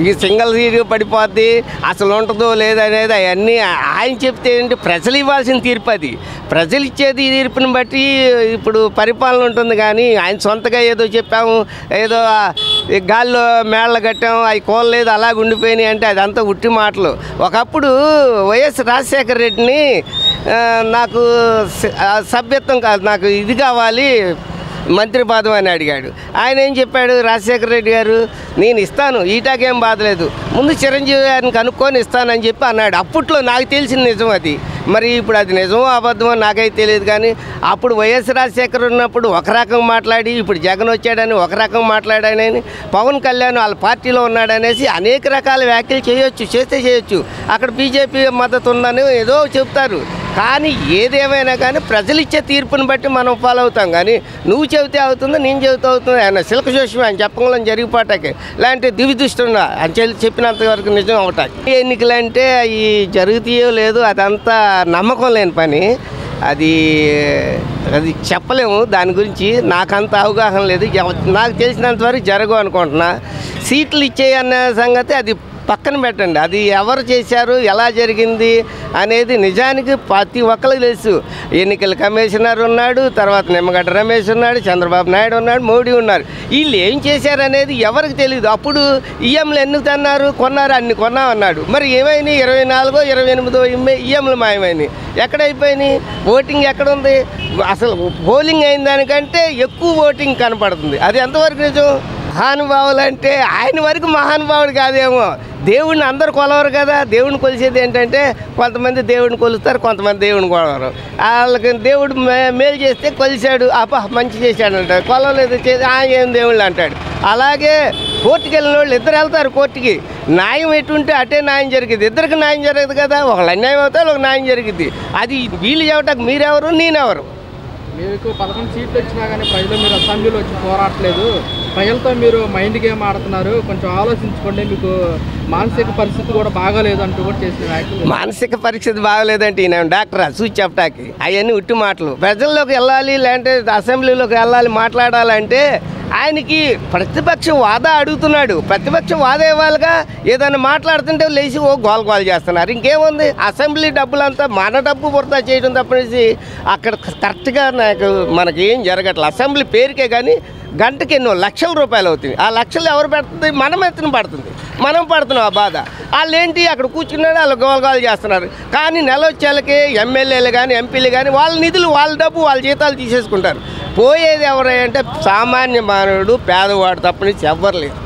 ఈ single seat పడిపోద్ది, అసలు ఉంటుందో లేదనేది అవన్నీ ఆయన చెప్తే ఏంటి, ప్రజలు ఇవ్వాల్సిన తీర్పు అది. ప్రజలు ఇచ్చేది తీర్పుని బట్టి ఇప్పుడు పరిపాలన ఉంటుంది. కానీ ఆయన సొంతగా ఏదో చెప్పాము, ఏదో గాల్లో మేళ్ళ కట్టాము, అవి కోల్లేదు అలాగ ఉండిపోయినాయి అంటే అదంతా ఉట్టి మాటలు. ఒకప్పుడు వైఎస్ రాజశేఖర రెడ్డిని నాకు సభ్యత్వం కాదు, నాకు ఇది కావాలి మంత్రి పదవి అని అడిగాడు. ఆయన ఏం చెప్పాడు, రాజశేఖర రెడ్డి గారు నేను ఇస్తాను, ఈటాకేం బాధలేదు, ముందు చిరంజీవి గారిని కనుక్కొని ఇస్తానని చెప్పి అన్నాడు. అప్పట్లో నాకు తెలిసిన నిజం అది. మరి ఇప్పుడు అది నిజమో అబద్ధమో నాకైతే తెలియదు. కానీ అప్పుడు వైఎస్ రాజశేఖర్ ఉన్నప్పుడు ఒక రకం మాట్లాడి, ఇప్పుడు జగన్ వచ్చాడని ఒక రకం మాట్లాడానని, పవన్ కళ్యాణ్ వాళ్ళ పార్టీలో ఉన్నాడనేసి అనేక రకాల వ్యాఖ్యలు చేయొచ్చు. అక్కడ బీజేపీ మద్దతు ఉందని ఏదో చెప్తారు. కానీ ఏదేమైనా కానీ ప్రజలు ఇచ్చే తీర్పుని బట్టి మనం ఫాలో అవుతాం. కానీ నువ్వు చెబితే అవుతుందో, నేను చెబితే అవుతుంది, ఆయన శిల్క జోషి ఆయన చెప్పడంలో జరిగిపోటాకే ఇలాంటి దివిదృష్టిండా అని చెప్పినంతవరకు నిజం అవుతాయి. ఎన్నికలు అంటే అవి జరుగుతాయో లేదో అదంతా నమ్మకం లేని పని. అది చెప్పలేము. దాని గురించి నాకంత అవగాహన లేదు. నాకు తెలిసినంతవరకు జరగవు అనుకుంటున్నా. సీట్లు ఇచ్చేయన్న సంగతి అది పక్కన పెట్టండి. అది ఎవరు చేశారు, ఎలా జరిగింది అనేది నిజానికి ప్రతి ఒక్కరికి తెలుసు. ఎన్నికల కమిషనర్ ఉన్నాడు, తర్వాత నిమ్మగడ్డ రమేష్ ఉన్నాడు, చంద్రబాబు నాయుడు ఉన్నాడు, మోడీ ఉన్నారు. వీళ్ళు ఏం చేశారనేది ఎవరికి తెలియదు. అప్పుడు ఈఎంలు ఎన్ని కొన్నారు, అన్ని కొన్నామన్నాడు. మరి ఏమైనాయి? 24, 28 ఈఎంలు మాయమైనాయి. ఎక్కడైపోయినాయి? ఓటింగ్ ఎక్కడుంది? అసలు పోలింగ్ అయిన దానికంటే ఎక్కువ ఓటింగ్ కనపడుతుంది. అది ఎంతవరకు నిజం? మహానుభావులు అంటే ఆయన వరకు మహానుభావుడు కాదేమో. దేవుడిని అందరు కొలవరు కదా. దేవుడిని కొలిసేది ఏంటంటే కొంతమంది దేవుడిని కొలుస్తారు, కొంతమంది దేవుడిని కొలవరు. వాళ్ళకి దేవుడు మేలు చేస్తే కొలిచాడు, మంచి చేశాడు అంటాడు, కొలవలేదు చేసి ఏం దేవుళ్ళు అంటాడు. అలాగే కోర్టుకి వెళ్ళిన వాళ్ళు ఇద్దరు వెళ్తారు కోర్టుకి. న్యాయం ఎటుంటే అటే న్యాయం జరిగింది. ఇద్దరికి న్యాయం జరగదు కదా. ఒకళ్ళు అన్యాయం అవుతారు, ఒక న్యాయం జరిగింది. అది వీళ్ళు చెప్పటానికి మీరెవరు, నేనెవరు? మీకు 11 సీట్లు వచ్చినా కానీ ప్రజలు మీరు అసెంబ్లీలో వచ్చి పోరాటలేదు. ప్రజలతో మీరు మైండ్ గేమ్ ఆడుతున్నారు, కొంచెం ఆలోచించుకోండి, మీకు మానసిక పరిస్థితి కూడా బాగాలేదు అంటూ కూడా చేసిన వ్యాఖ్యలు. మానసిక పరిస్థితి బాగాలేదంటే నేను డాక్టరా చూసి చెప్పటానికి? అవన్నీ ఉట్టి మాటలు. ప్రజల్లోకి వెళ్ళాలి, లేదంటే అసెంబ్లీలోకి వెళ్ళాలి, మాట్లాడాలంటే ఆయనకి ప్రతిపక్ష వాదా అడుగుతున్నాడు. ప్రతిపక్ష వాదా ఇవ్వాలిగా. ఏదైనా మాట్లాడుతుంటే లేచి గోల చేస్తున్నారు. ఇంకేముంది? అసెంబ్లీ డబ్బులంతా మన డబ్బు వృధా చేయడం తప్పనేసి అక్కడ కరెక్ట్గా మనకి ఏం జరగట్లేదు. అసెంబ్లీ పేరుకే కానీ గంటకి ఎన్నో లక్షల రూపాయలు అవుతుంది. ఆ లక్షలు ఎవరు పెడుతుంది? మనం ఎత్తున పడుతుంది. మనం పడుతున్నాం ఆ బాధ. వాళ్ళు ఏంటి అక్కడ కూర్చున్నాడు, వాళ్ళు గోలగాలు చేస్తున్నారు. కానీ నెల వచ్చేళ్ళకి ఎమ్మెల్యేలు కానీ ఎంపీలు కానీ వాళ్ళ నిధులు, వాళ్ళ డబ్బు, వాళ్ళ జీతాలు తీసేసుకుంటారు. పోయేది ఎవరంటే సామాన్య మానవుడు, పేదవాడు తప్పనిసి ఎవ్వరు లేదు.